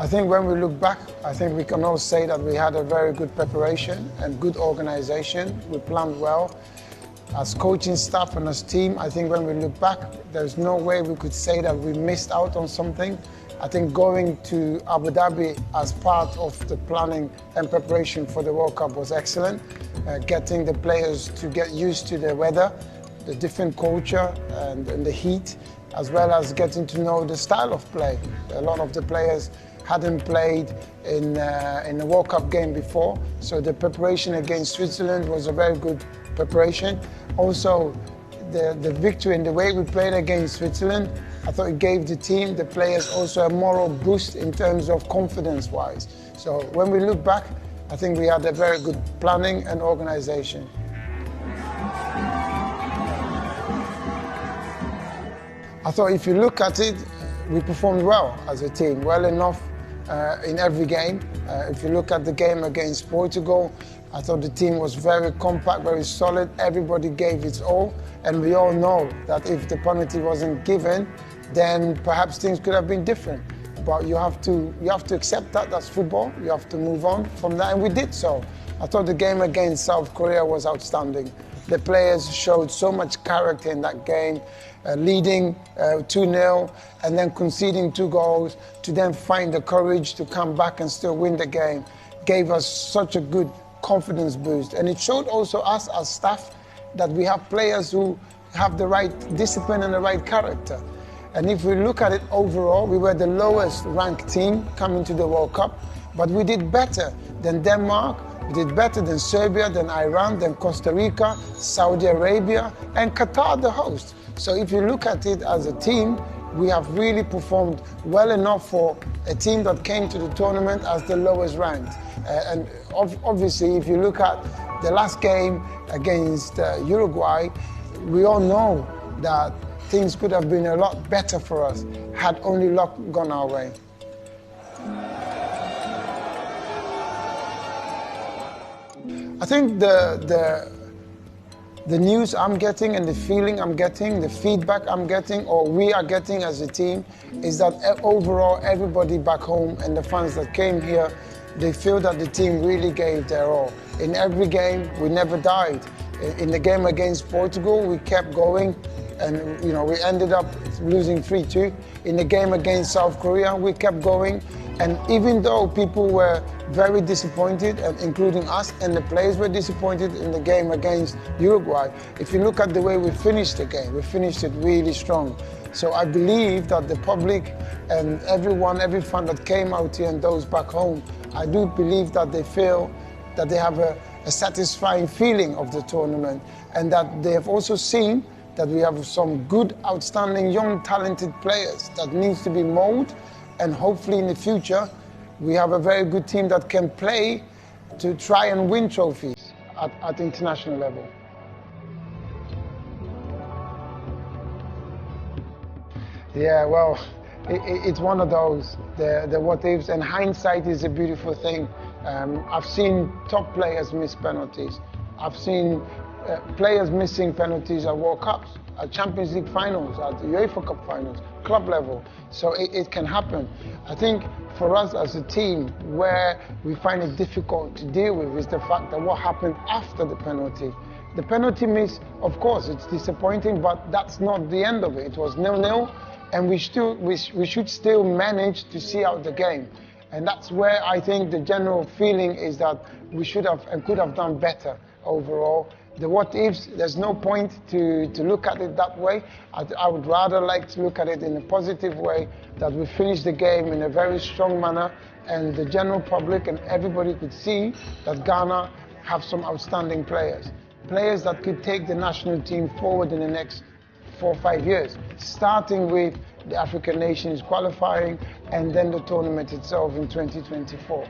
I think when we look back, I think we can all say that we had a very good preparation and good organization. We planned well. As coaching staff and as team, I think when we look back, there's no way we could say that we missed out on something. I think going to Abu Dhabi as part of the planning and preparation for the World Cup was excellent. Getting the players to get used to the weather, the different culture and the heat, as well as getting to know the style of play. A lot of the players hadn't played in a World Cup game before, so the preparation against Switzerland was a very good preparation. Also, the victory and the way we played against Switzerland, I thought it gave the team, the players also a moral boost in terms of confidence-wise. So when we look back, I think we had a very good planning and organization. I thought if you look at it, we performed well as a team, well enough in every game. If you look at the game against Portugal, I thought the team was very compact, very solid. Everybody gave its all. And we all know that if the penalty wasn't given, then perhaps things could have been different. But you have to accept that, that's football. You have to move on from that, and we did so. I thought the game against South Korea was outstanding. The players showed so much character in that game, leading 2-0 and then conceding 2 goals to then find the courage to come back and still win the game. Gave us such a good confidence boost. And it showed also us as staff that we have players who have the right discipline and the right character. And if we look at it overall, we were the lowest ranked team coming to the World Cup, but we did better than Denmark, we did better than Serbia, than Iran, than Costa Rica, Saudi Arabia, and Qatar, the host. So if you look at it as a team, we have really performed well enough for a team that came to the tournament as the lowest ranked. And obviously, if you look at the last game against Uruguay, we all know that things could have been a lot better for us had only luck gone our way. I think the news I'm getting and the feeling I'm getting, the feedback I'm getting, or we are getting as a team, is that overall everybody back home and the fans that came here, they feel that the team really gave their all. In every game, we never died. In the game against Portugal, we kept going, and we ended up losing 3-2. In the game against South Korea, we kept going. And even though people were very disappointed, and including us, and the players were disappointed in the game against Uruguay, if you look at the way we finished the game, we finished it really strong. So I believe that the public and everyone, every fan that came out here and those back home, I do believe that they feel that they have a satisfying feeling of the tournament, and that they have also seen that we have some good, outstanding, young, talented players that needs to be molded. And hopefully in the future, we have a very good team that can play to try and win trophies at international level. Yeah, well, it's one of those, the what ifs, and hindsight is a beautiful thing. I've seen top players miss penalties. I've seen players missing penalties at World Cups, at Champions League finals, at UEFA Cup finals, club level. So it can happen. I think for us as a team, where we find it difficult to deal with is the fact that what happened after the penalty. The penalty miss, of course, it's disappointing, but that's not the end of it. It was 0-0, and we should still manage to see out the game. And that's where I think the general feeling is that we should have and could have done better overall. The what ifs, there's no point to look at it that way. I would rather like to look at it in a positive way, that we finished the game in a very strong manner, and the general public and everybody could see that Ghana have some outstanding players. Players that could take the national team forward in the next 4 or 5 years, starting with the African nations qualifying and then the tournament itself in 2024.